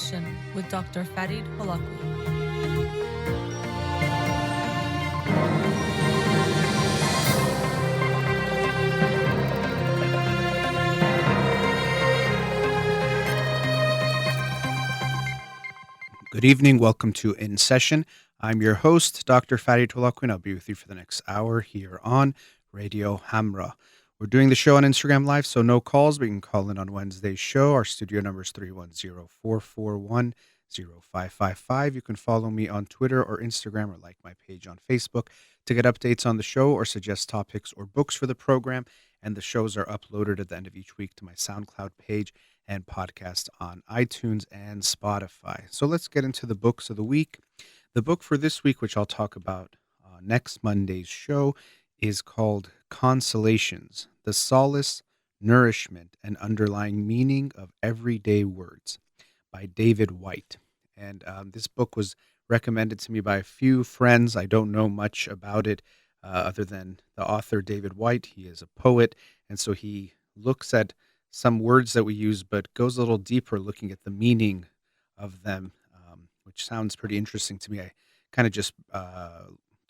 Session with Dr. Farid Holakouee. Good evening. Welcome to In Session. I'm your host, Dr. Farid Holakouee. I'll be with you for the next hour here on Radio Hamra. We're doing the show on Instagram Live, so no calls, but you can call in on Wednesday's show. Our studio number is 310-441-0555. You can follow me on Twitter or Instagram or like my page on Facebook to get updates on the show or suggest topics or books for the program. And the shows are uploaded at the end of each week to my SoundCloud page and podcast on iTunes and Spotify. So let's get into the books of the week. The book for this week, which I'll talk about next Monday's show, is called Consolations: The Solace, Nourishment, and Underlying Meaning of Everyday Words by David White. And this book was recommended to me by a few friends. I don't know much about it other than the author, David White. He is a poet, and so he looks at some words that we use, but goes a little deeper, looking at the meaning of them, which sounds pretty interesting to me. I kind of just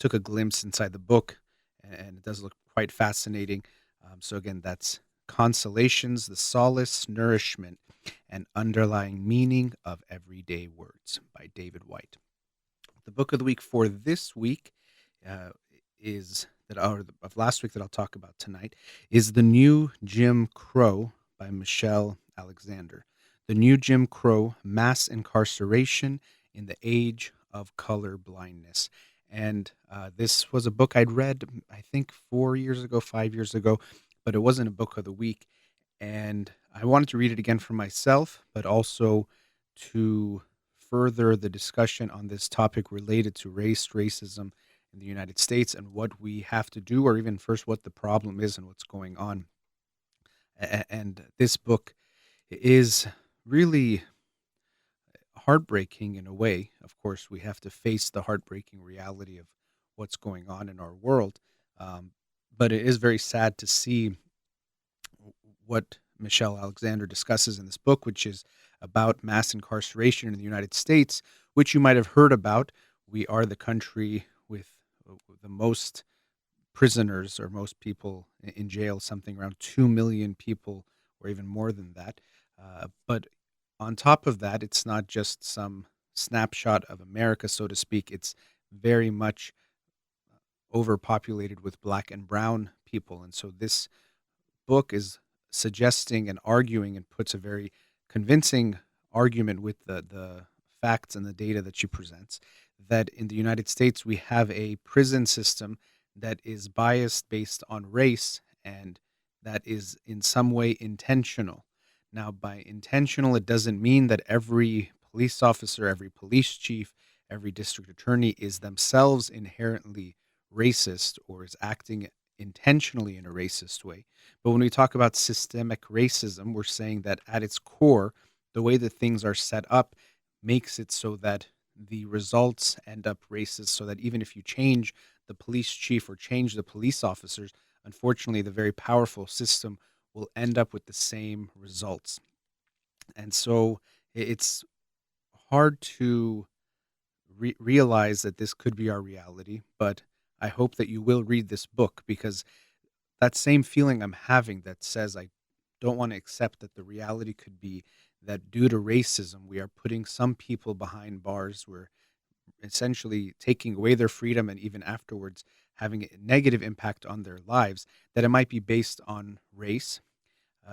took a glimpse inside the book, and it does look quite fascinating. So again, that's Consolations, the Solace, Nourishment, and Underlying Meaning of Everyday Words by David White. The book of the week for this week is of last week that I'll talk about tonight is The New Jim Crow by Michelle Alexander. The New Jim Crow: Mass Incarceration in the Age of Color Blindness. And this was a book I'd read, I think 4 years ago, 5 years ago, but it wasn't a book of the week. And I wanted to read it again for myself, but also to further the discussion on this topic related to racism in the United States and what we have to do, or even first what the problem is and what's going on. And this book is really heartbreaking in a way. Of course, we have to face the heartbreaking reality of what's going on in our world. But it is very sad to see what Michelle Alexander discusses in this book, which is about mass incarceration in the United States, which you might have heard about. We are the country with the most prisoners, or most people in jail, something around 2 million people, or even more than that. But on top of that, it's not just some snapshot of America, so to speak. It's very much overpopulated with black and brown people. And so this book is suggesting and arguing, and puts a very convincing argument with the facts and the data that she presents, that in the United States we have a prison system that is biased based on race, and that is in some way intentional. Now, by intentional, it doesn't mean that every police officer, every police chief, every district attorney is themselves inherently racist or is acting intentionally in a racist way. But when we talk about systemic racism, we're saying that at its core, the way that things are set up makes it so that the results end up racist, so that even if you change the police chief or change the police officers, unfortunately, the very powerful system will end up with the same results. And so it's hard to realize that this could be our reality, but I hope that you will read this book, because that same feeling I'm having that says I don't want to accept that the reality could be that due to racism, we are putting some people behind bars. We're essentially taking away their freedom, and even afterwards having a negative impact on their lives, that it might be based on race.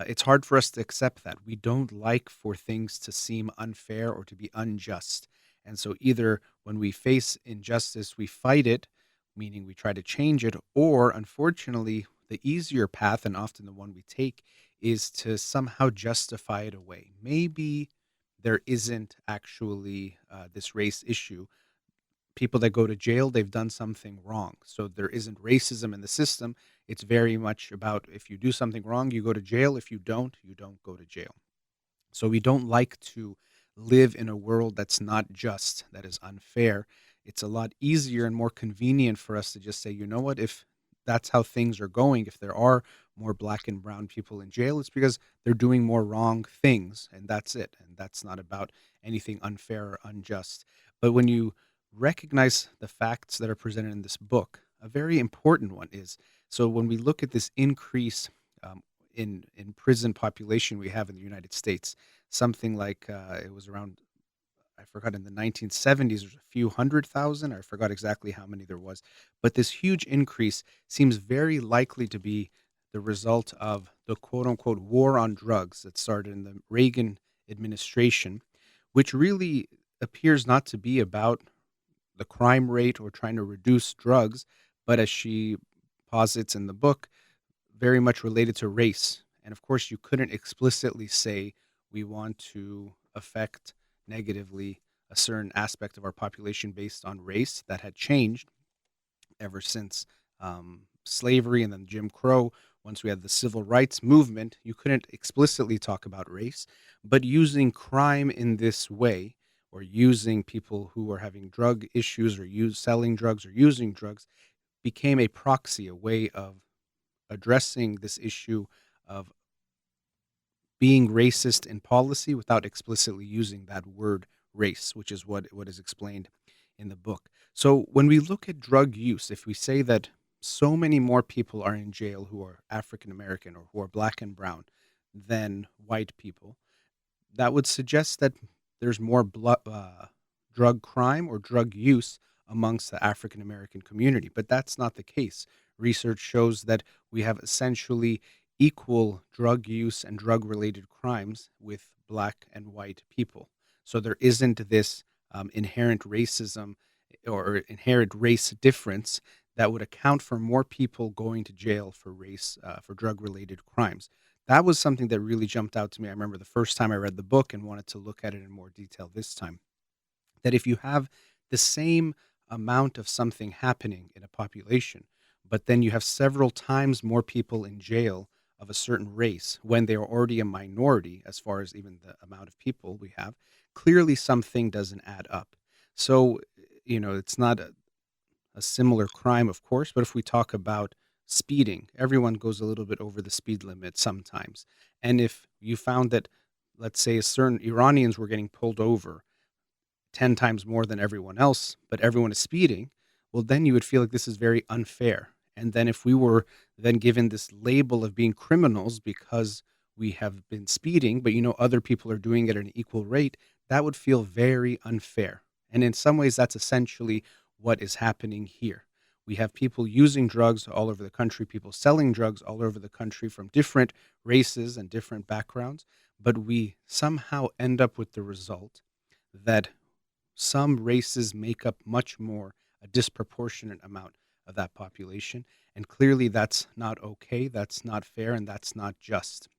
It's hard for us to accept that. We don't like for things to seem unfair or to be unjust. And so either when we face injustice, we fight it, meaning we try to change it, or unfortunately, the easier path, and often the one we take, is to somehow justify it away. Maybe there isn't actually this race issue. People that go to jail, they've done something wrong. So there isn't racism in the system. It's very much about, if you do something wrong, you go to jail. If you don't go to jail. So we don't like to live in a world that's not just, that is unfair. It's a lot easier and more convenient for us to just say, you know what, if that's how things are going. If there are more black and brown people in jail, it's because they're doing more wrong things, and that's it. And that's not about anything unfair or unjust. But when you recognize the facts that are presented in this book, a very important one is, so when we look at this increase in prison population we have in the United States, something like it was around, I forgot, in the 1970s, there's a few hundred thousand. I forgot exactly how many there was. But this huge increase seems very likely to be the result of the quote unquote war on drugs that started in the Reagan administration, which really appears not to be about the crime rate or trying to reduce drugs, but as she posits in the book, very much related to race. And of course, you couldn't explicitly say we want to affect negatively a certain aspect of our population based on race. That had changed ever since slavery and then Jim Crow. Once we had the civil rights movement, you couldn't explicitly talk about race, but using crime in this way, or using people who are having drug issues or selling drugs or using drugs, became a proxy, a way of addressing this issue of being racist in policy without explicitly using that word race, which is what is explained in the book. So when we look at drug use, if we say that so many more people are in jail who are African American or who are black and brown than white people, that would suggest that there's more drug crime or drug use amongst the African American community. But that's not the case. Research shows that we have essentially equal drug use and drug related crimes with black and white people. So there isn't this inherent racism or inherent race difference that would account for more people going to jail for for drug related crimes. That was something that really jumped out to me. I remember the first time I read the book and wanted to look at it in more detail this time. That if you have the same amount of something happening in a population, but then you have several times more people in jail of a certain race when they are already a minority, as far as even the amount of people we have, clearly something doesn't add up. So, it's not a similar crime, of course, but if we talk about speeding, everyone goes a little bit over the speed limit sometimes. And if you found that, let's say, a certain Iranians were getting pulled over 10 times more than everyone else, but everyone is speeding, well, then you would feel like this is very unfair. And then if we were then given this label of being criminals because we have been speeding, but other people are doing it at an equal rate, that would feel very unfair. And in some ways, that's essentially what is happening here. We have people using drugs all over the country, people selling drugs all over the country from different races and different backgrounds, but we somehow end up with the result that some races make up much more, a disproportionate amount of that population. And clearly, that's not okay, that's not fair, and that's not just.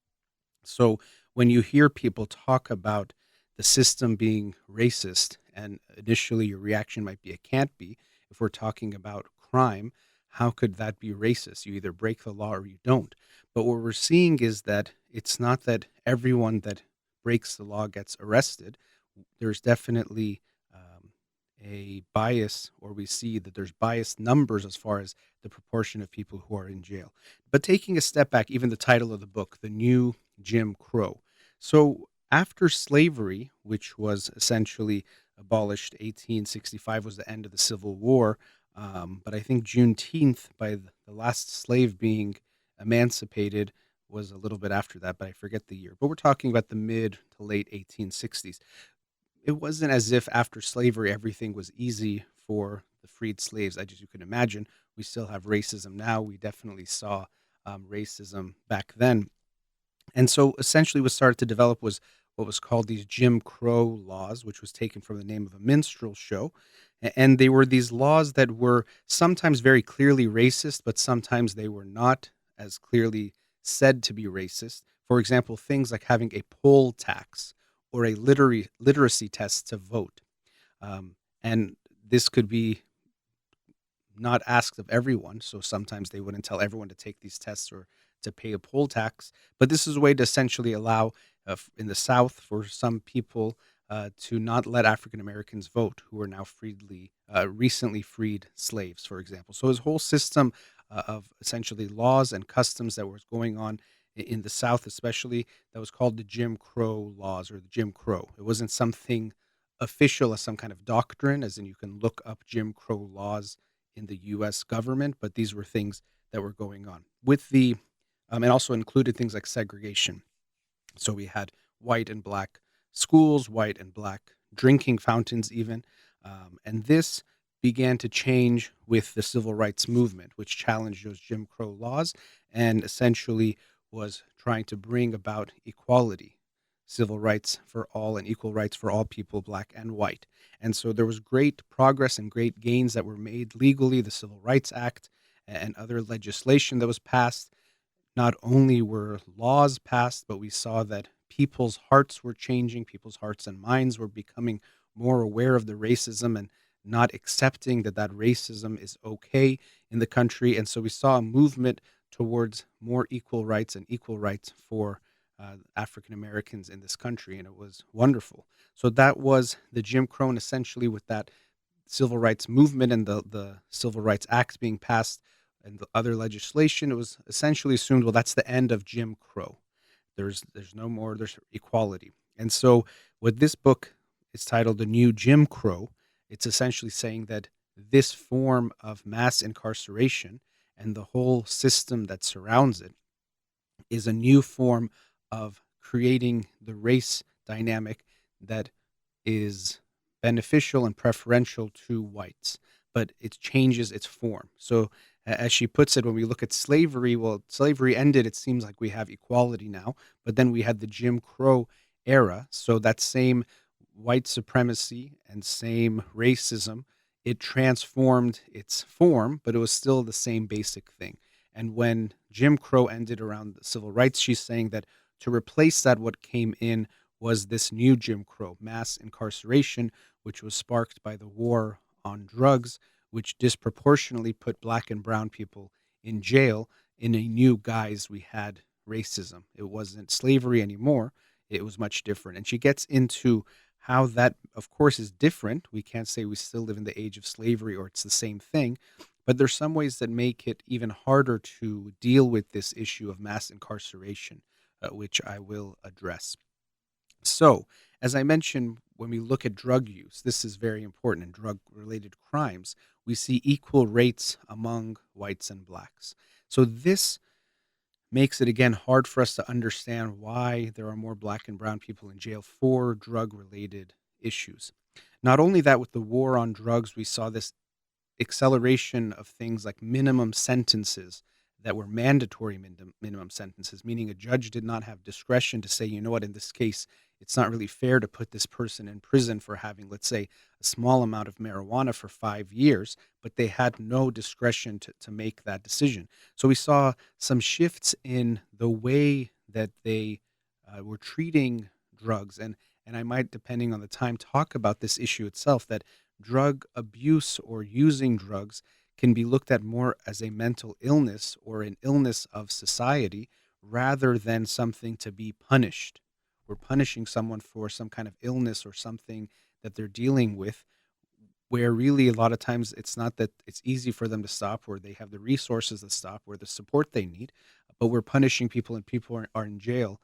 So, when you hear people talk about the system being racist, and initially your reaction might be, it can't be. If we're talking about crime, how could that be racist? You either break the law or you don't. But what we're seeing is that it's not that everyone that breaks the law gets arrested. There's definitely a bias, or we see that there's biased numbers as far as the proportion of people who are in jail. But taking a step back, even the title of the book, The New Jim Crow. So after slavery, which was essentially abolished, 1865 was the end of the Civil War. But I think Juneteenth, by the last slave being emancipated, was a little bit after that, but I forget the year. But we're talking about the mid to late 1860s. It wasn't as if after slavery everything was easy for the freed slaves. As you can imagine, we still have racism now. We definitely saw racism back then. And so essentially what started to develop was what was called these Jim Crow laws, which was taken from the name of a minstrel show. And they were these laws that were sometimes very clearly racist, but sometimes they were not as clearly said to be racist. For example, things like having a poll tax or a literacy test to vote. And this could be not asked of everyone. So sometimes they wouldn't tell everyone to take these tests or to pay a poll tax. But this is a way to essentially allow, in the South, for some people to not let African Americans vote who are now recently freed slaves, for example. So his whole system of essentially laws and customs that was going on in the South, especially, that was called the Jim Crow laws or the Jim Crow. It wasn't something official as some kind of doctrine, as in you can look up Jim Crow laws in the U.S. government, but these were things that were going on with and also included things like segregation. So we had white and black schools, white and black drinking fountains, even. And this began to change with the civil rights movement, which challenged those Jim Crow laws and essentially was trying to bring about equality, civil rights for all, and equal rights for all people, black and white. And so there was great progress and great gains that were made legally, the Civil Rights Act and other legislation that was passed. Not only were laws passed, but we saw that people's hearts were changing, people's hearts and minds were becoming more aware of the racism and not accepting that racism is okay in the country. And so we saw a movement towards more equal rights and equal rights for African Americans in this country, and it was wonderful. So that was the Jim Crow, and essentially with that civil rights movement and the Civil Rights Acts being passed and the other legislation, it was essentially assumed, well, that's the end of Jim Crow. There's no more, there's equality. And so what this book is titled The New Jim Crow, it's essentially saying that this form of mass incarceration and the whole system that surrounds it is a new form of creating the race dynamic that is beneficial and preferential to whites, but it changes its form. So, as she puts it, when we look at slavery, well, slavery ended. It seems like we have equality now, but then we had the Jim Crow era. So, that same white supremacy and same racism, it transformed its form, but it was still the same basic thing. And when Jim Crow ended around the civil rights, she's saying that to replace that, what came in was this new Jim Crow, mass incarceration, which was sparked by the war on drugs, which disproportionately put black and brown people in jail. In a new guise, we had racism. It wasn't slavery anymore. It was much different. And she gets into how that, of course, is different. We can't say we still live in the age of slavery or it's the same thing, but there's some ways that make it even harder to deal with this issue of mass incarceration, which I will address. So, as I mentioned, when we look at drug use, this is very important in drug related crimes. We see equal rates among whites and blacks. So, this makes it again hard for us to understand why there are more black and brown people in jail for drug related issues. Not only that, with the war on drugs, we saw this acceleration of things like minimum sentences that were mandatory minimum sentences, meaning a judge did not have discretion to say, you know what, in this case, it's not really fair to put this person in prison for having, let's say, a small amount of marijuana for 5 years, but they had no discretion to make that decision. So we saw some shifts in the way that they were treating drugs. And I might, depending on the time, talk about this issue itself, that drug abuse or using drugs can be looked at more as a mental illness or an illness of society rather than something to be punished. We're punishing someone for some kind of illness or something that they're dealing with, where really a lot of times it's not that it's easy for them to stop or they have the resources to stop or the support they need, but we're punishing people, and people are in jail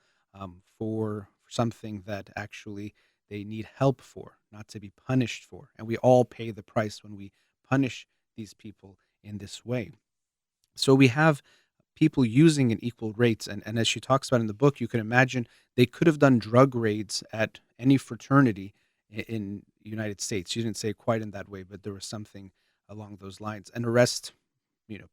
for something that actually they need help for, not to be punished for. And we all pay the price when we punish these people in this way. So we have people using in equal rates. And as she talks about in the book, you can imagine they could have done drug raids at any fraternity in the United States. She didn't say it quite in that way, but there was something along those lines, and arrest,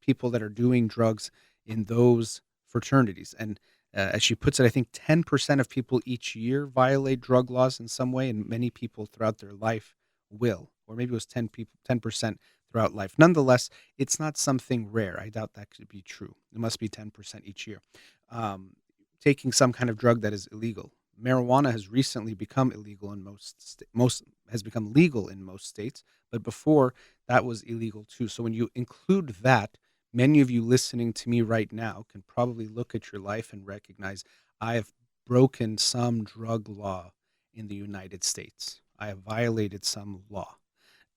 people that are doing drugs in those fraternities. And as she puts it, I think 10% of people each year violate drug laws in some way, and many people throughout their life will, or maybe it was 10% throughout life. Nonetheless, it's not something rare. I doubt that could be true. It must be 10% each year. Um, Taking some kind of drug that is illegal. Marijuana has recently become illegal in most has become legal in most states, but before that was illegal too. So when you include that, many of you listening to me right now can probably look at your life and recognize I have broken some drug law, in the United States. I have violated some law,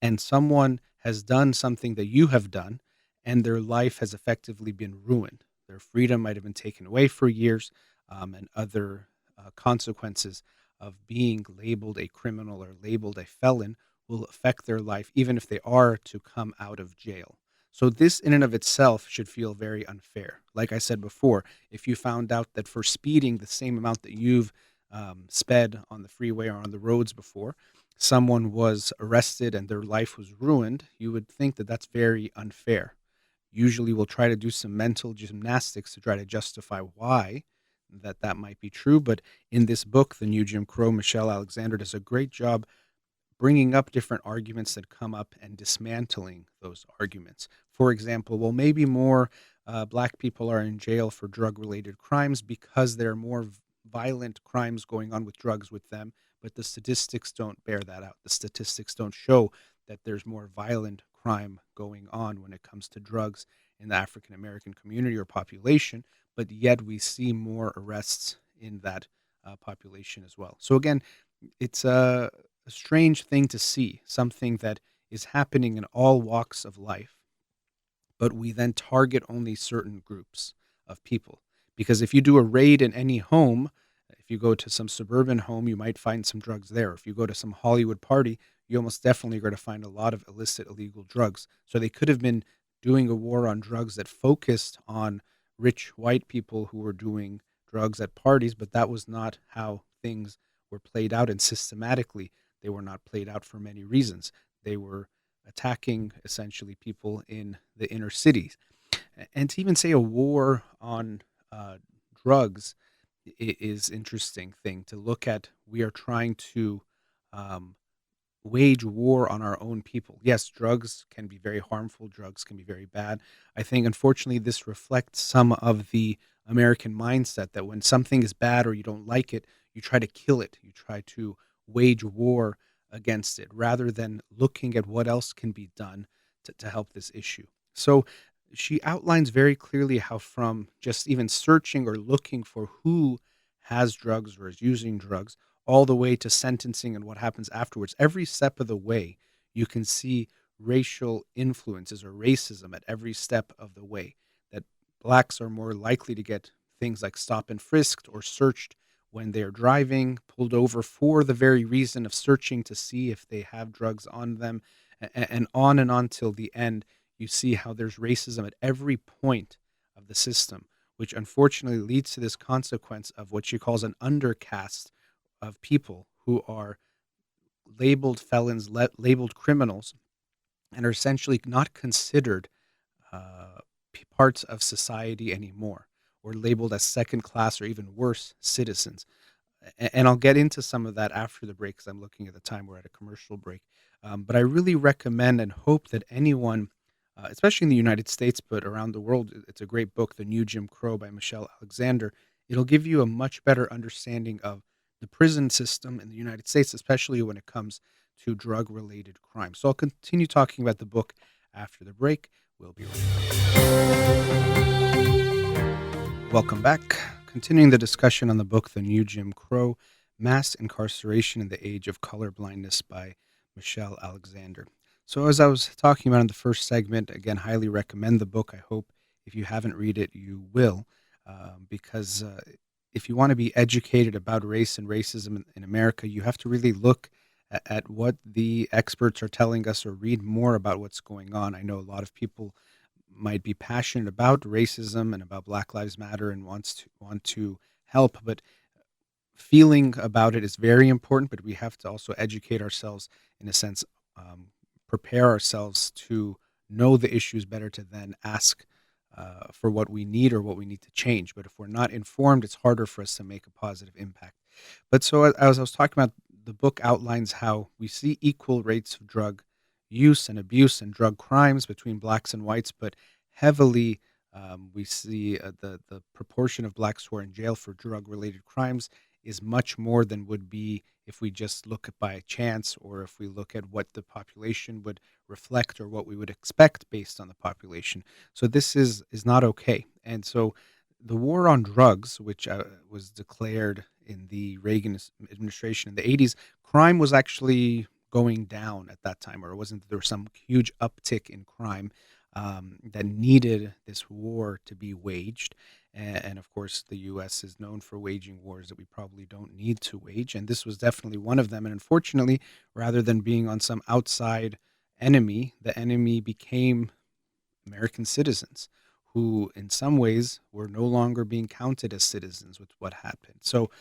and someone has done something that you have done, and their life has effectively been ruined. Their freedom might have been taken away for years, and other consequences of being labeled a criminal or labeled a felon will affect their life, even if they are to come out of jail. So, this in and of itself should feel very unfair. Like I said before, if you found out that for speeding the same amount that you've sped on the freeway or on the roads before, someone was arrested and their life was ruined, you would think that that's very unfair. Usually, we'll try to do some mental gymnastics to try to justify why that might be true. But in this book, The New Jim Crow, Michelle Alexander does a great job bringing up different arguments that come up and dismantling those arguments. For example, well, maybe more black people are in jail for drug related crimes because there are more violent crimes going on with drugs with them, but the statistics don't bear that out. The statistics don't show that there's more violent crime going on when it comes to drugs in the African American community or population, but yet we see more arrests in that population as well. So, again, it's a strange thing to see, something that is happening in all walks of life, but we then target only certain groups of people. Because if you do a raid in any home, if you go to some suburban home, you might find some drugs there. If you go to some Hollywood party, you almost definitely are going to find a lot of illicit, illegal drugs. So they could have been doing a war on drugs that focused on rich white people who were doing drugs at parties, but that was not how things were played out. And systematically, they were not played out for many reasons. They were attacking essentially people in the inner cities. And to even say a war on drugs is interesting thing to look at. We are trying to um, wage war on our own people. Yes, drugs can be very harmful. Drugs can be very bad. I think, unfortunately, this reflects some of the American mindset that when something is bad or you don't like it, you try to kill it. You try to wage war against it rather than looking at what else can be done to help this issue. So she outlines very clearly how, from just even searching or looking for who has drugs or is using drugs, all the way to sentencing and what happens afterwards. Every step of the way, you can see racial influences or racism at every step of the way. That blacks are more likely to get things like stop and frisked or searched when they are driving, pulled over for the very reason of searching to see if they have drugs on them, and on till the end. You see how there's racism at every point of the system, which unfortunately leads to this consequence of what she calls an undercast of people who are labeled felons, labeled criminals, and are essentially not considered parts of society anymore, or labeled as second class or even worse citizens. And I'll get into some of that after the break because I'm looking at the time. We're at a commercial break. But I really recommend and hope that anyone, especially in the United States, but around the world, it's a great book, The New Jim Crow by Michelle Alexander. It'll give you a much better understanding of the prison system in the United States, especially when it comes to drug related crimes. So I'll continue talking about the book after the break. We'll be right back. Welcome back. Continuing the discussion on the book, The New Jim Crow, Mass Incarceration in the Age of Colorblindness by Michelle Alexander. So as I was talking about in the first segment, again, highly recommend the book. I hope if you haven't read it, you will, because if you want to be educated about race and racism in America, you have to really look at what the experts are telling us or read more about what's going on. I know a lot of people might be passionate about racism and about Black Lives Matter and want to help, but feeling about it is very important. But we have to also educate ourselves in a sense, prepare ourselves to know the issues better to then ask for what we need or what we need to change. But if we're not informed, it's harder for us to make a positive impact. But so as I was talking about, the book outlines how we see equal rates of drug use and abuse and drug crimes between blacks and whites, but heavily we see the proportion of blacks who are in jail for drug related crimes is much more than would be if we just look at by chance or if we look at what the population would reflect or what we would expect based on the population. So this is not okay. And so the war on drugs, which was declared in the Reagan administration in the 80s, crime was actually going down at that time, or it wasn't that there was some huge uptick in crime that needed this war to be waged. And of course, the U.S. is known for waging wars that we probably don't need to wage. And this was definitely one of them. And unfortunately, rather than being on some outside enemy, the enemy became American citizens who, in some ways, were no longer being counted as citizens with what happened. So,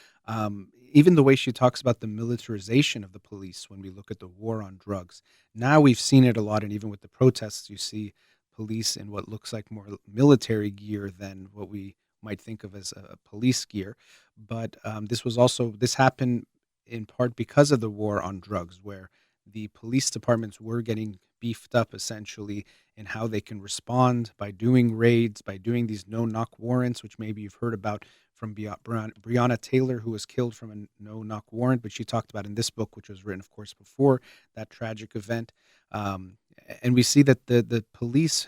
even the way she talks about the militarization of the police when we look at the war on drugs, now we've seen it a lot. And even with the protests, you see police in what looks like more military gear than what we might think of as a police gear. But this happened in part because of the war on drugs, where the police departments were getting beefed up essentially in how they can respond by doing raids, by doing these no knock warrants, which maybe you've heard about from Breonna Taylor, who was killed from a no knock warrant, but she talked about in this book, which was written, of course, before that tragic event. And we see that the police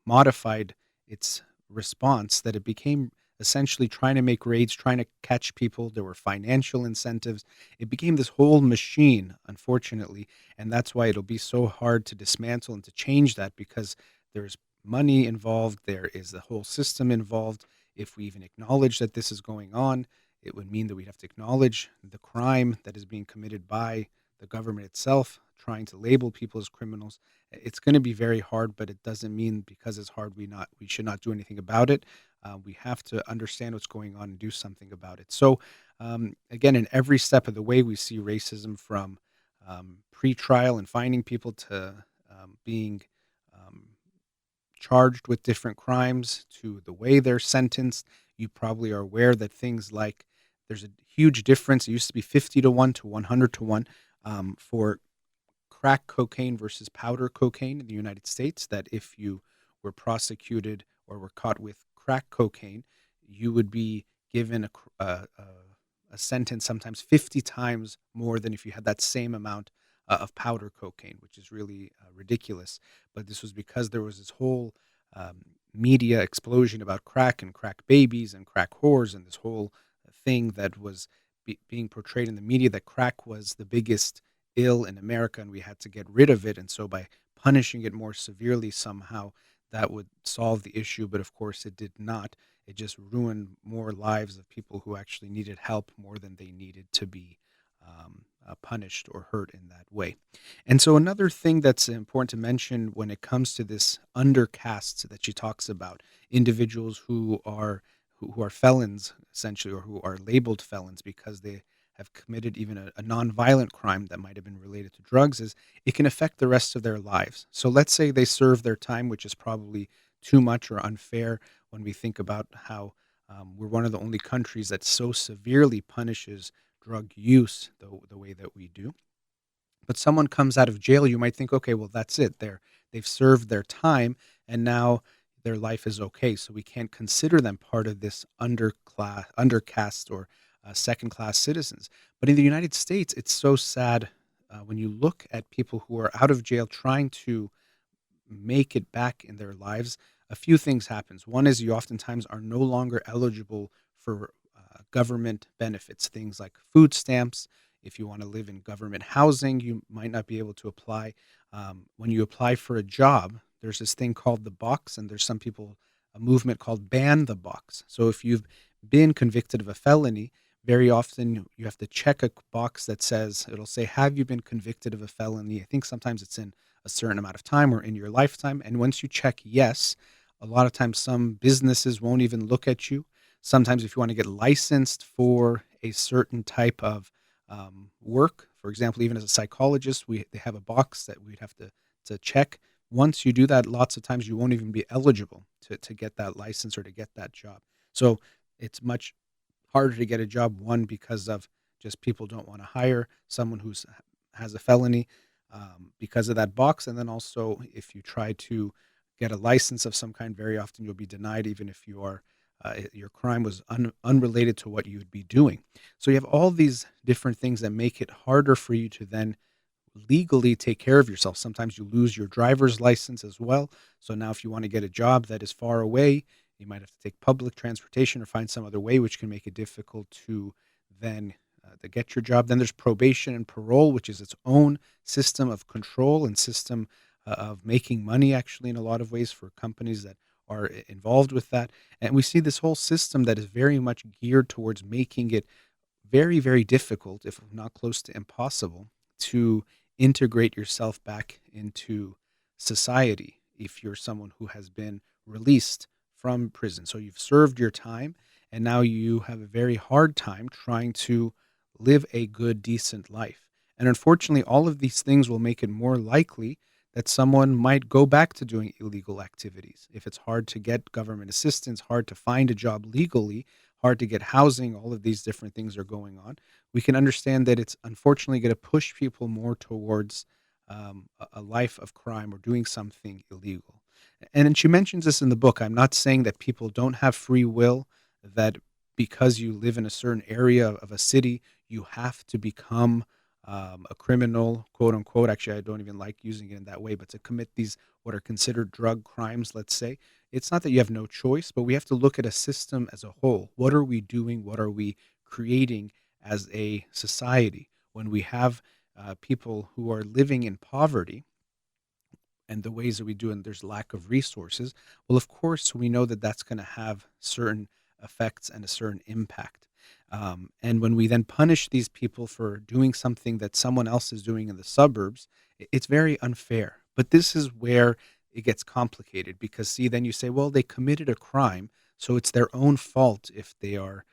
modified its response, that it became essentially trying to make raids, trying to catch people. There were financial incentives. It became this whole machine, unfortunately, and that's why it'll be so hard to dismantle and to change that, because there's money involved, there is the whole system involved. If we even acknowledge that this is going on, it would mean that we'd have to acknowledge the crime that is being committed by the government itself, trying to label people as criminals. It's going to be very hard, but it doesn't mean because it's hard we should not do anything about it. We have to understand what's going on and do something about it. So, again, in every step of the way, we see racism from pre-trial and finding people to being um, charged with different crimes to the way they're sentenced. You probably are aware that things like there's a huge difference. It used to be 50 to 1 to 100 to 1 for crack cocaine versus powder cocaine in the United States, that if you were prosecuted or were caught with crack cocaine, you would be given a sentence sometimes 50 times more than if you had that same amount of powder cocaine, which is really ridiculous. But this was because there was this whole media explosion about crack and crack babies and crack whores, and this whole thing that was being portrayed in the media, that crack was the biggest ill in America and we had to get rid of it. And so by punishing it more severely, somehow that would solve the issue. But of course, it did not. It just ruined more lives of people who actually needed help more than they needed to be punished or hurt in that way. And so, another thing that's important to mention when it comes to this undercaste that she talks about, individuals who are felons essentially, or who are labeled felons because they have committed even a nonviolent crime that might have been related to drugs, is it can affect the rest of their lives. So let's say they serve their time, which is probably too much or unfair when we think about how we're one of the only countries that so severely punishes drug use the way that we do. But someone comes out of jail, you might think, okay, well, that's it. They've served their time, and now their life is okay. So we can't consider them part of this undercaste, or second class citizens. But in the United States, it's so sad when you look at people who are out of jail trying to make it back in their lives. A few things happens. One is you oftentimes are no longer eligible for government benefits, things like food stamps. If you want to live in government housing, you might not be able to apply. When you apply for a job, there's this thing called the box, and there's some people, a movement called ban the box. So if you've been convicted of a felony, very often you have to check a box that says, it'll say, have you been convicted of a felony? I think sometimes it's in a certain amount of time or in your lifetime. And once you check yes, a lot of times some businesses won't even look at you. Sometimes if you want to get licensed for a certain type of work, for example, even as a psychologist, they have a box that we'd have to check. Once you do that, lots of times you won't even be eligible to get that license or to get that job. So it's much harder to get a job, one, because of just people don't want to hire someone who has a felony because of that box. And then also, if you try to get a license of some kind, very often you'll be denied, even if your crime was unrelated to what you would be doing. So you have all these different things that make it harder for you to then legally take care of yourself. Sometimes you lose your driver's license as well. So now if you want to get a job that is far away, you might have to take public transportation or find some other way, which can make it difficult to then to get your job. Then there's probation and parole, which is its own system of control and system of making money, actually, in a lot of ways for companies that are involved with that. And we see this whole system that is very much geared towards making it very, very difficult, if not close to impossible, to integrate yourself back into society if you're someone who has been released from prison. So you've served your time and now you have a very hard time trying to live a good, decent life. And unfortunately, all of these things will make it more likely that someone might go back to doing illegal activities. If it's hard to get government assistance, hard to find a job legally, hard to get housing, all of these different things are going on. We can understand that it's unfortunately going to push people more towards a life of crime or doing something illegal. And then she mentions this in the book. I'm not saying that people don't have free will, that because you live in a certain area of a city, you have to become a criminal, quote unquote. Actually, I don't even like using it in that way, but to commit these what are considered drug crimes, let's say, it's not that you have no choice, but we have to look at a system as a whole. What are we doing? What are we creating as a society when we have people who are living in poverty and the ways that we do, and there's lack of resources? Well, of course, we know that that's going to have certain effects and a certain impact. And when we then punish these people for doing something that someone else is doing in the suburbs, it's very unfair. But this is where it gets complicated because, see, then you say, well, they committed a crime, so it's their own fault if they are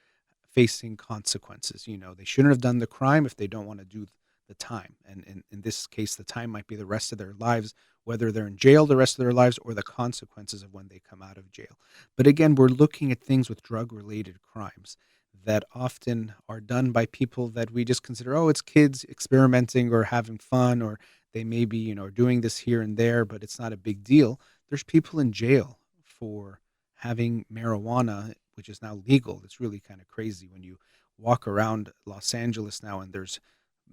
facing consequences. They shouldn't have done the crime if they don't want to do the time. And in this case, the time might be the rest of their lives, whether they're in jail the rest of their lives or the consequences of when they come out of jail. But again, we're looking at things with drug related crimes that often are done by people that we just consider, oh, it's kids experimenting or having fun, or they may be, doing this here and there, but it's not a big deal. There's people in jail for having marijuana, which is now legal. It's really kind of crazy when you walk around Los Angeles now and there's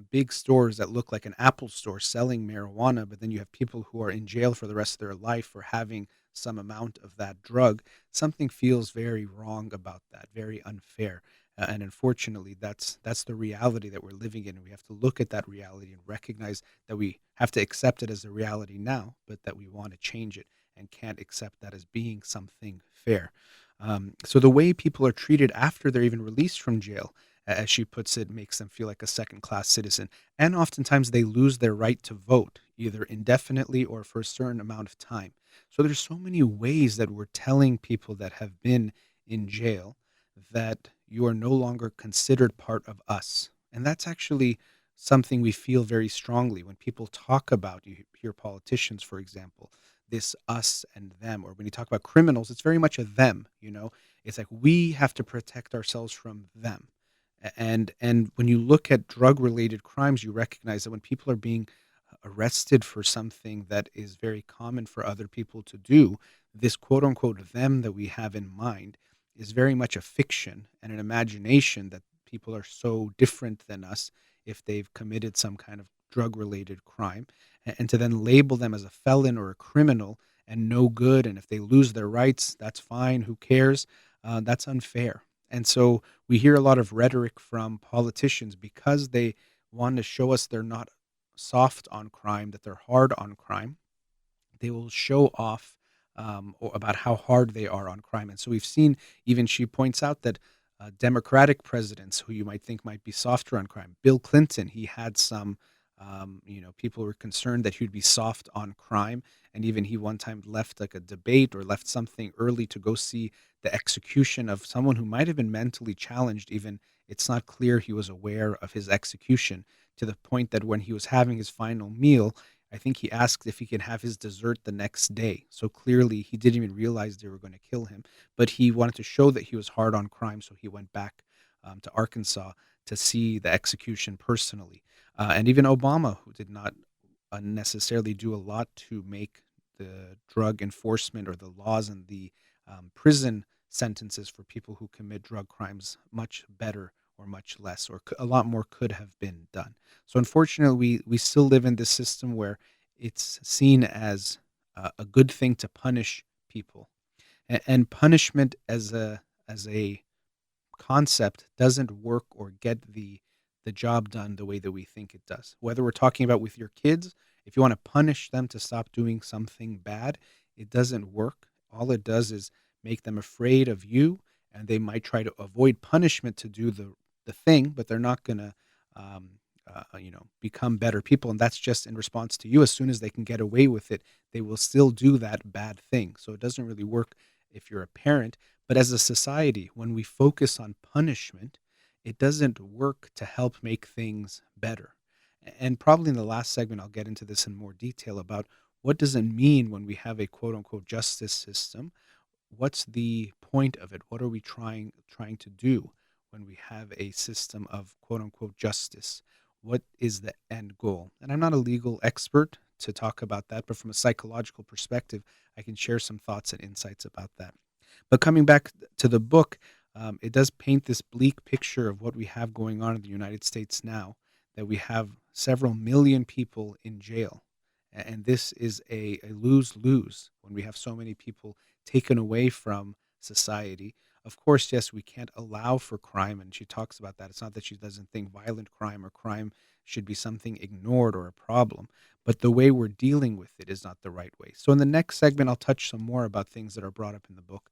big stores that look like an Apple store selling marijuana, but then you have people who are in jail for the rest of their life for having some amount of that drug. Something feels very wrong about that, very unfair. And unfortunately, that's the reality that we're living in. And we have to look at that reality and recognize that we have to accept it as a reality now, but that we want to change it and can't accept that as being something fair. So the way people are treated after they're even released from jail, as she puts it, makes them feel like a second class citizen. And oftentimes they lose their right to vote, either indefinitely or for a certain amount of time. So there's so many ways that we're telling people that have been in jail that you are no longer considered part of us. And that's actually something we feel very strongly when people talk about, you hear politicians, for example, this us and them, or when you talk about criminals, it's very much a them. It's like we have to protect ourselves from them. And when you look at drug related crimes, you recognize that when people are being arrested for something that is very common for other people to do, this quote unquote them that we have in mind is very much a fiction and an imagination that people are so different than us if they've committed some kind of drug related crime. And to then label them as a felon or a criminal and no good. And if they lose their rights, that's fine. Who cares? That's unfair. And so we hear a lot of rhetoric from politicians because they want to show us they're not soft on crime, that they're hard on crime. They will show off about how hard they are on crime. And so we've seen, even she points out that Democratic presidents who you might think might be softer on crime, Bill Clinton, he had some, people were concerned that he'd be soft on crime. And even he one time left like a debate or left something early to go see the execution of someone who might have been mentally challenged. Even it's not clear he was aware of his execution, to the point that when he was having his final meal, I think he asked if he could have his dessert the next day. So clearly, he didn't even realize they were going to kill him. But he wanted to show that he was hard on crime, so he went back to Arkansas to see the execution personally. And even Obama, who did not necessarily do a lot to make the drug enforcement or the laws and the prison sentences for people who commit drug crimes much better or much less, or a lot more could have been done. So unfortunately, we still live in this system where it's seen as a good thing to punish people, and punishment as a concept doesn't work or get the job done the way that we think it does. Whether we're talking about with your kids, if you want to punish them to stop doing something bad, it doesn't work. All it does is make them afraid of you, and they might try to avoid punishment to do the thing, but they're not going to um, become better people. And that's just in response to you. As soon as they can get away with it, they will still do that bad thing. So it doesn't really work if you're a parent. But as a society, when we focus on punishment, it doesn't work to help make things better. And probably in the last segment, I'll get into this in more detail about what does it mean when we have a quote unquote justice system. What's the point of it? What are we trying to do when we have a system of quote unquote justice? What is the end goal? And I'm not a legal expert to talk about that, but from a psychological perspective, I can share some thoughts and insights about that. But coming back to the book, it does paint this bleak picture of what we have going on in the United States now, that we have several million people in jail. And this is a lose lose when we have so many people taken away from society. Of course, yes, we can't allow for crime, and she talks about that. It's not that she doesn't think violent crime or crime should be something ignored or a problem, but the way we're dealing with it is not the right way. So, in the next segment, I'll touch some more about things that are brought up in the book,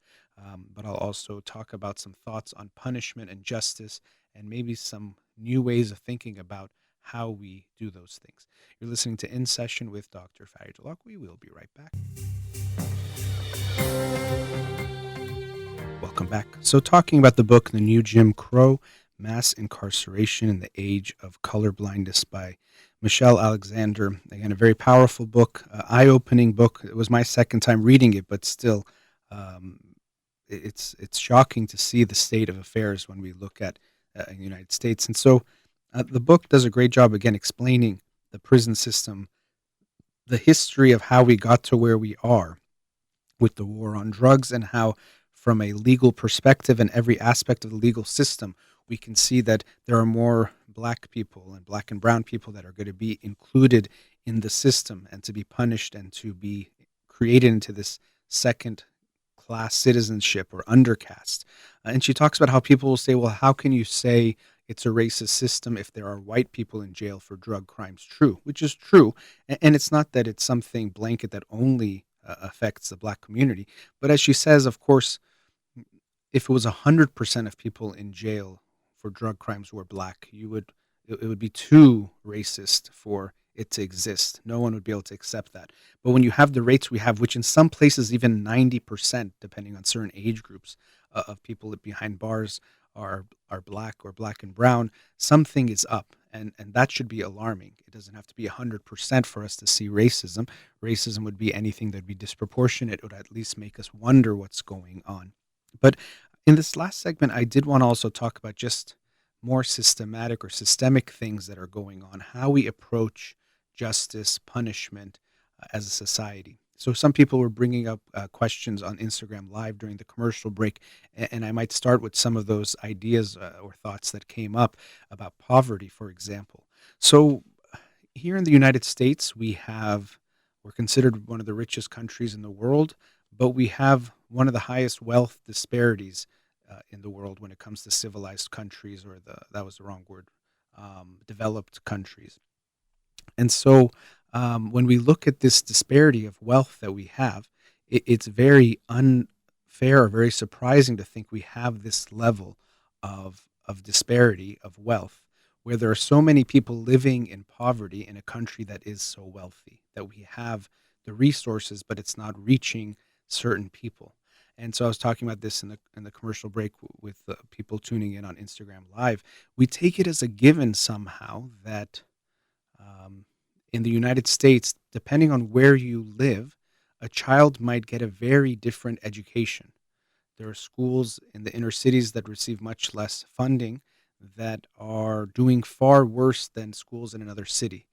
but I'll also talk about some thoughts on punishment and justice and maybe some new ways of thinking about how we do those things. You're listening to In Session with Dr. Farid. We'll be right back. Welcome back. So, talking about the book, The New Jim Crow, Mass Incarceration in the Age of Colorblindness by Michelle Alexander. Again, a very powerful book, eye-opening book. It was my second time reading it, but still, um, it's shocking to see the state of affairs when we look at in the United States. And so the book does a great job, again, explaining the prison system, the history of how we got to where we are with the war on drugs, and how, from a legal perspective and every aspect of the legal system, we can see that there are more black people and black and brown people that are going to be included in the system and to be punished and to be created into this second class citizenship or undercast. And she talks about how people will say, well, how can you say it's a racist system if there are white people in jail for drug crimes? True, which is true. And it's not that it's something blanket that only affects the black community. But as she says, of course, if it was 100% of people in jail for drug crimes were black, it would be too racist for it to exist. No one would be able to accept that. But when you have the rates we have, which in some places even 90%, depending on certain age groups of people behind bars are black or black and brown, something is up. And that should be alarming. It doesn't have to be 100% for us to see racism. Racism would be anything that would be disproportionate. It would at least make us wonder what's going on. But in this last segment, I did want to also talk about just more systematic or systemic things that are going on, how we approach justice, punishment as a society. So some people were bringing up questions on Instagram Live during the commercial break, and I might start with some of those ideas or thoughts that came up about poverty, for example. So here in the United States, we're considered one of the richest countries in the world, but we have one of the highest wealth disparities in the world when it comes to civilized countries, or that was the wrong word, developed countries. And so when we look at this disparity of wealth that we have, it's very unfair or very surprising to think we have this level of disparity of wealth, where there are so many people living in poverty in a country that is so wealthy, that we have the resources, but it's not reaching certain people. And so I was talking about this in the commercial break with people tuning in on Instagram Live. We take it as a given somehow that um, in the United States, depending on where you live, a child might get a very different education. There are schools in the inner cities that receive much less funding that are doing far worse than schools in another city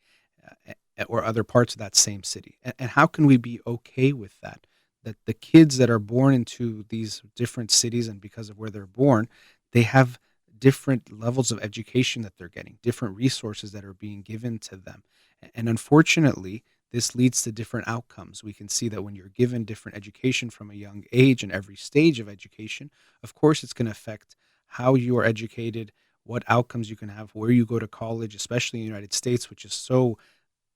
or other parts of that same city. And how can we be okay with that? That the kids that are born into these different cities, and because of where they're born, they have different levels of education that they're getting, different resources that are being given to them. And unfortunately, this leads to different outcomes. We can see that when you're given different education from a young age and every stage of education, of course, it's going to affect how you are educated, what outcomes you can have, where you go to college, especially in the United States, which is so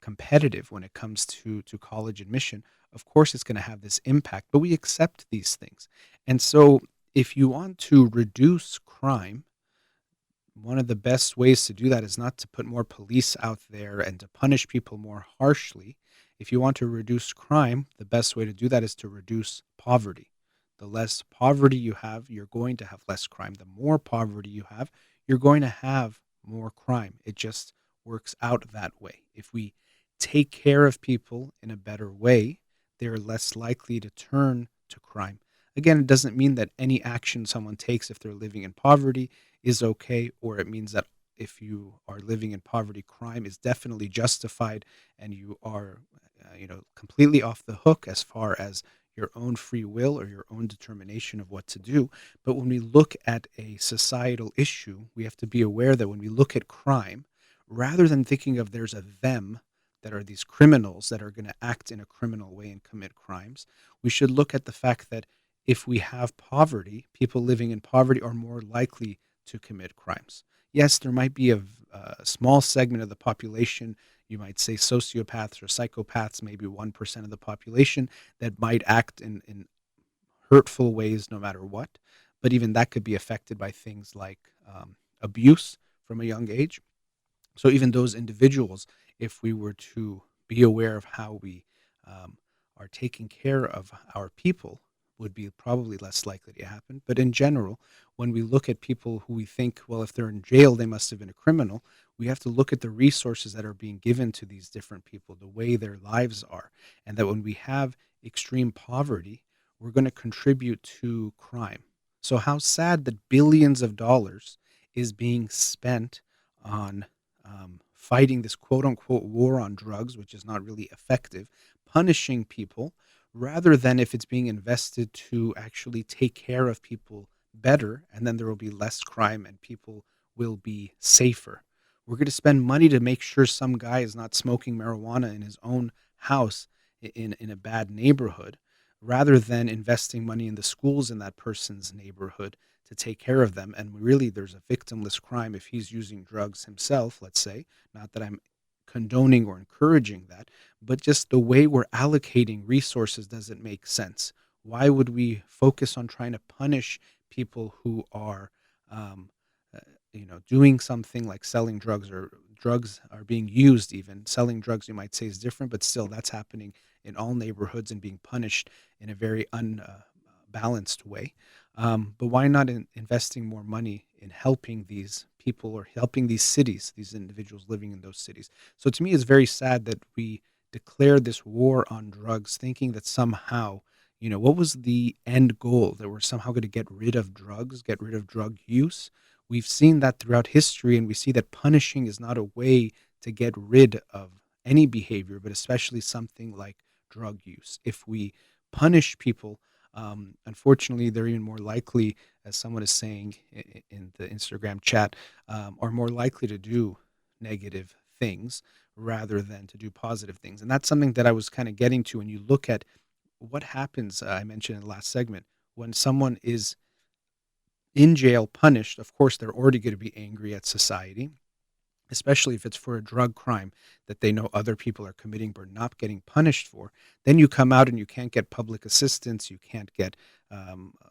competitive when it comes to college admission. Of course it's going to have this impact, but we accept these things. And so if you want to reduce crime, one of the best ways to do that is not to put more police out there and to punish people more harshly. If you want to reduce crime, the best way to do that is to reduce poverty. The less poverty you have, you're going to have less crime. The more poverty you have, you're going to have more crime. It just works out that way. If we take care of people in a better way, they're less likely to turn to crime. Again, it doesn't mean that any action someone takes if they're living in poverty is okay, or it means that if you are living in poverty, crime is definitely justified, and you are, completely off the hook as far as your own free will or your own determination of what to do. But when we look at a societal issue, we have to be aware that when we look at crime, rather than thinking of there's a them that are these criminals that are going to act in a criminal way and commit crimes, we should look at the fact that if we have poverty, people living in poverty are more likely to commit crimes. Yes, there might be a small segment of the population, you might say sociopaths or psychopaths, maybe 1% of the population, that might act in hurtful ways no matter what. But even that could be affected by things like abuse from a young age. So even those individuals, if we were to be aware of how we are taking care of our people, would be probably less likely to happen. But in general, when we look at people who we think, well, if they're in jail, they must have been a criminal, we have to look at the resources that are being given to these different people, the way their lives are, and that when we have extreme poverty, we're going to contribute to crime. So how sad that billions of dollars is being spent on fighting this quote unquote war on drugs, which is not really effective, punishing people, rather than if it's being invested to actually take care of people better, and then there will be less crime and people will be safer. We're going to spend money to make sure some guy is not smoking marijuana in his own house in a bad neighborhood, rather than investing money in the schools in that person's neighborhood to take care of them. And really, there's a victimless crime if he's using drugs himself, let's say. Not that I'm condoning or encouraging that, but just the way we're allocating resources doesn't make sense. Why would we focus on trying to punish people who are, um, uh, doing something like selling drugs, or drugs are being used? Even selling drugs, you might say, is different, but still, that's happening in all neighborhoods and being punished in a very unbalanced way. But why not investing more money in helping these people or helping these cities, these individuals living in those cities? So to me, it's very sad that we declared this war on drugs, thinking that somehow, what was the end goal? That we're somehow going to get rid of drugs, get rid of drug use. We've seen that throughout history, and we see that punishing is not a way to get rid of any behavior, but especially something like drug use. If we punish people, unfortunately, they're even more likely, as someone is saying in the Instagram chat, are more likely to do negative things rather than to do positive things. And that's something that I was kind of getting to when you look at what happens, I mentioned in the last segment, when someone is in jail punished. Of course, they're already going to be angry at society, especially if it's for a drug crime that they know other people are committing but not getting punished for. Then you come out and you can't get public assistance, you can't get,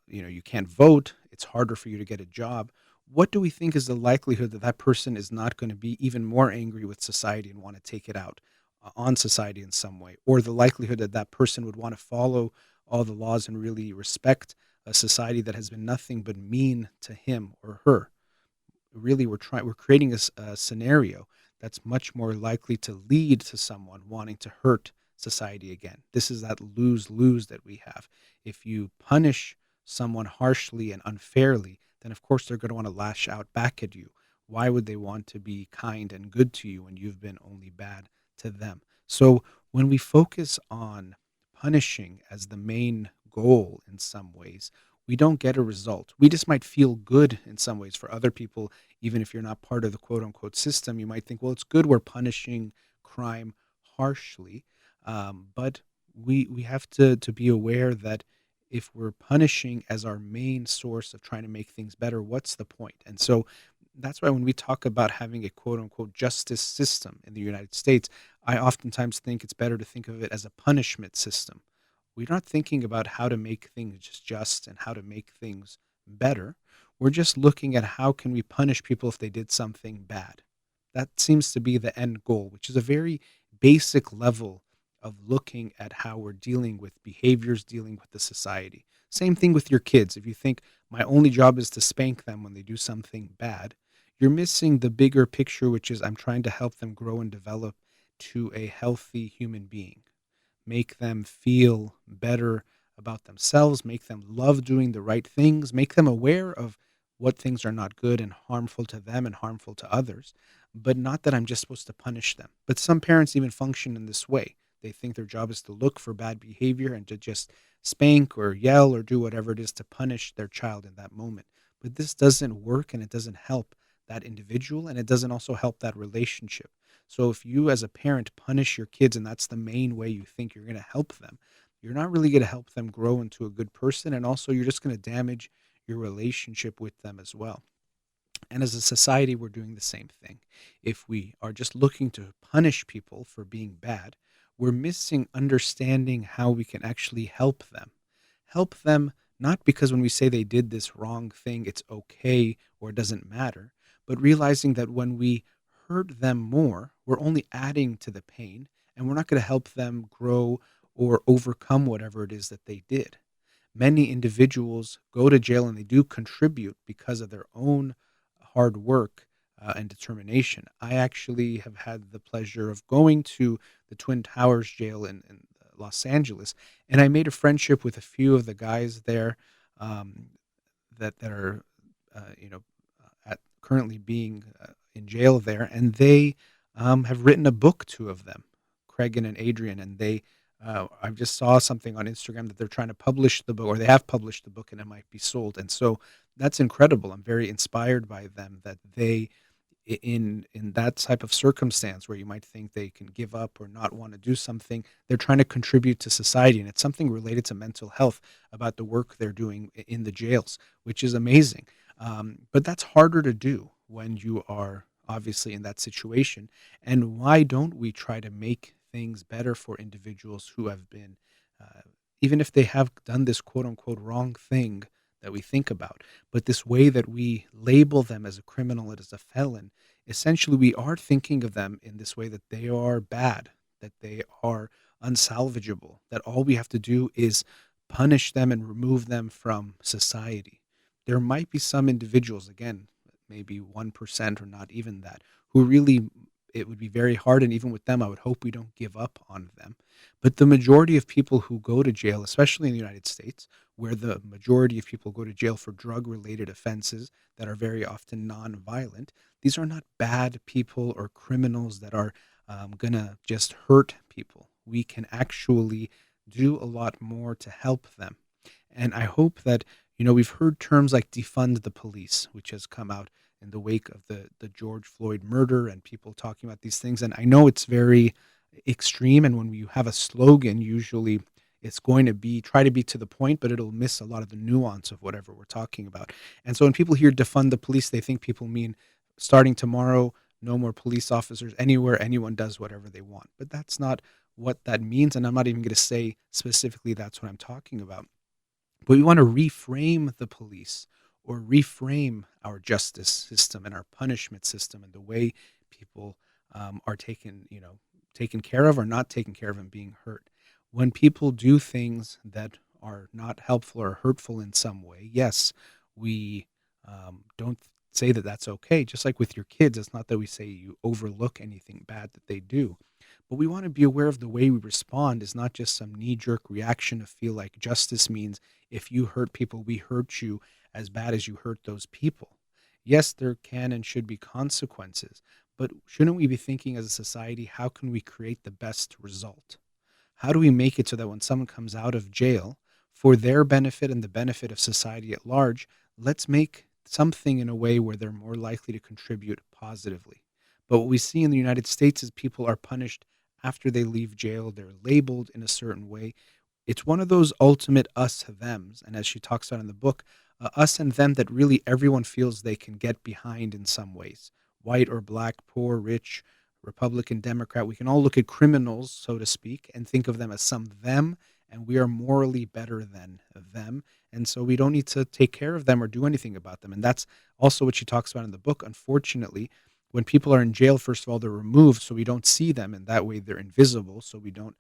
you can't vote. It's harder for you to get a job. What do we think is the likelihood that that person is not going to be even more angry with society and want to take it out on society in some way, or the likelihood that that person would want to follow all the laws and really respect a society that has been nothing but mean to him or her? Really, we're creating a scenario that's much more likely to lead to someone wanting to hurt society again. This is that lose-lose that we have. If you punish someone harshly and unfairly, then of course they're going to want to lash out back at you. Why would they want to be kind and good to you when you've been only bad to them? So when we focus on punishing as the main goal in some ways, we don't get a result. We just might feel good in some ways. For other people, even if you're not part of the quote unquote system, you might think, well, it's good we're punishing crime harshly. But we have to be aware that If we're punishing as our main source of trying to make things better, what's the point? And so that's why when we talk about having a quote unquote justice system in the United States, I oftentimes think it's better to think of it as a punishment system. We're not thinking about how to make things just and how to make things better. We're just looking at how can we punish people if they did something bad. That seems to be the end goal, which is a very basic level of looking at how we're dealing with behaviors, dealing with the society. Same thing with your kids. If you think my only job is to spank them when they do something bad, you're missing the bigger picture, which is I'm trying to help them grow and develop to a healthy human being, make them feel better about themselves, make them love doing the right things, make them aware of what things are not good and harmful to them and harmful to others, but not that I'm just supposed to punish them. But some parents even function in this way. They think their job is to look for bad behavior and to just spank or yell or do whatever it is to punish their child in that moment. But this doesn't work and it doesn't help that individual and it doesn't also help that relationship. So if you as a parent punish your kids and that's the main way you think you're going to help them, you're not really going to help them grow into a good person. And also you're just going to damage your relationship with them as well. And as a society, we're doing the same thing. If we are just looking to punish people for being bad, we're missing understanding how we can actually help them. Help them not because when we say they did this wrong thing, it's okay or it doesn't matter, but realizing that when we hurt them more, we're only adding to the pain and we're not going to help them grow or overcome whatever it is that they did. Many individuals go to jail and they do contribute because of their own hard work and determination. I actually have had the pleasure of going to the Twin Towers jail in Los Angeles, and I made a friendship with a few of the guys there um, that are, you know, at currently being in jail there, and they have written a book. Two of them, Craig and Adrian, and they. I just saw something on Instagram that they're trying to publish the book, or they have published the book, and it might be sold. And so that's incredible. I'm very inspired by them that they in that type of circumstance where you might think they can give up or not want to do something, they're trying to contribute to society, and it's something related to mental health about the work they're doing in the jails, which is amazing. But that's harder to do when you are obviously in that situation. And why don't we try to make things better for individuals who have been uh, even if they have done this quote unquote wrong thing that we think about, but this way that we label them as a criminal and as a felon, essentially we are thinking of them in this way that they are bad, that they are unsalvageable, that all we have to do is punish them and remove them from society. There might be some individuals, again, maybe 1% or not even that, who really it would be very hard. And even with them, I would hope we don't give up on them. But the majority of people who go to jail, especially in the United States, where the majority of people go to jail for drug related offenses that are very often non-violent, these are not bad people or criminals that are going to just hurt people. We can actually do a lot more to help them. And I hope that, we've heard terms like defund the police, which has come out in the wake of the George Floyd murder and people talking about these things. And I know it's very extreme. And when you have a slogan, usually it's going to be try to be to the point, but it'll miss a lot of the nuance of whatever we're talking about. And so when people hear defund the police, they think people mean starting tomorrow, no more police officers anywhere, anyone does whatever they want. But that's not what that means. And I'm not even going to say specifically that's what I'm talking about. But we want to reframe the police or reframe our justice system and our punishment system and the way people are taken care of or not taken care of and being hurt. When people do things that are not helpful or hurtful in some way, yes, we don't say that that's okay. Just like with your kids, it's not that we say you overlook anything bad that they do, but we want to be aware of the way we respond is not just some knee jerk reaction to feel like justice means if you hurt people, we hurt you as bad as you hurt those people. Yes, there can and should be consequences, but shouldn't we be thinking as a society, how can we create the best result? How do we make it so that when someone comes out of jail, for their benefit and the benefit of society at large, let's make something in a way where they're more likely to contribute positively. But what we see in the United States is people are punished after they leave jail. They're labeled in a certain way. It's one of those ultimate us thems, and as she talks about in the book, us and them that really everyone feels they can get behind in some ways. White or black, poor, rich, Republican, Democrat, we can all look at criminals, so to speak, and think of them as some them, and we are morally better than them. And so we don't need to take care of them or do anything about them. And that's also what she talks about in the book. Unfortunately, when people are in jail, first of all, they're removed, so we don't see them, and that way they're invisible, so we don't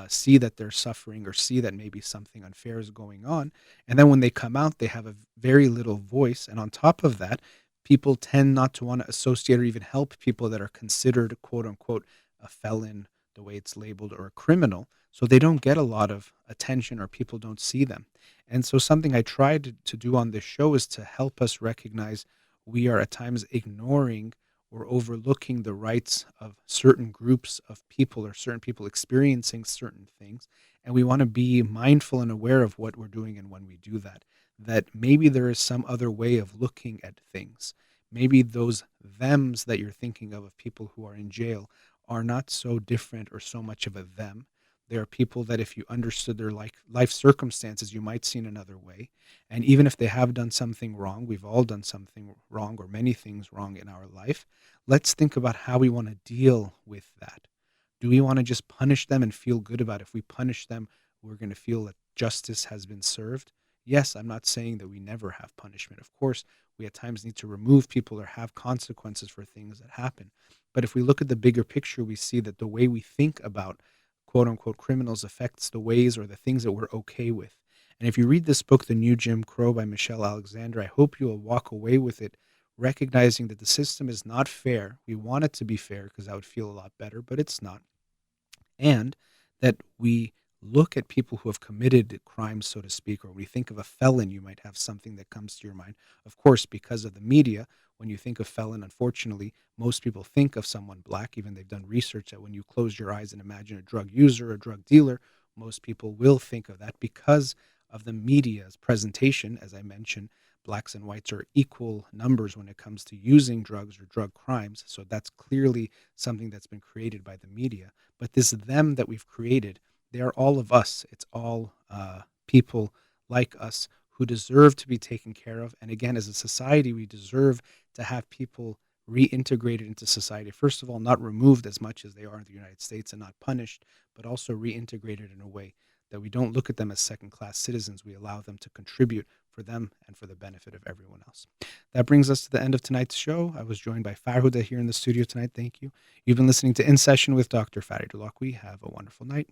see that they're suffering or see that maybe something unfair is going on. And then when they come out, they have a very little voice. And on top of that, people tend not to want to associate or even help people that are considered, quote unquote, a felon, the way it's labeled, or a criminal. So they don't get a lot of attention or people don't see them. And so, something I tried to do on this show is to help us recognize we are at times ignoring or overlooking the rights of certain groups of people or certain people experiencing certain things. And we want to be mindful and aware of what we're doing and when we do that, that maybe there is some other way of looking at things. Maybe those thems that you're thinking of people who are in jail, are not so different or so much of a them. There are people that if you understood their life circumstances, you might see in another way. And even if they have done something wrong, we've all done something wrong or many things wrong in our life. Let's think about how we want to deal with that. Do we want to just punish them and feel good about it? If we punish them, we're going to feel that justice has been served? Yes, I'm not saying that we never have punishment. Of course, we at times need to remove people or have consequences for things that happen. But if we look at the bigger picture, we see that the way we think about quote unquote criminals affects the ways or the things that we're okay with. And if you read this book, The New Jim Crow by Michelle Alexander, I hope you will walk away with it recognizing that the system is not fair. We want it to be fair because that would feel a lot better, but it's not. And that we look at people who have committed crimes, so to speak, or we think of a felon, you might have something that comes to your mind. Of course, because of the media, when you think of felon, unfortunately, most people think of someone black, even they've done research that when you close your eyes and imagine a drug user, a drug dealer, most people will think of that because of the media's presentation. As I mentioned, blacks and whites are equal numbers when it comes to using drugs or drug crimes. So that's clearly something that's been created by the media. But this them that we've created, they are all of us. It's all people like us who deserve to be taken care of. And again, as a society, we deserve to have people reintegrated into society. First of all, not removed as much as they are in the United States and not punished, but also reintegrated in a way that we don't look at them as second class citizens. We allow them to contribute for them and for the benefit of everyone else. That brings us to the end of tonight's show. I was joined by Farid here in the studio tonight. Thank you. You've been listening to In Session with Dr. Farid Holakouee. Have a wonderful night.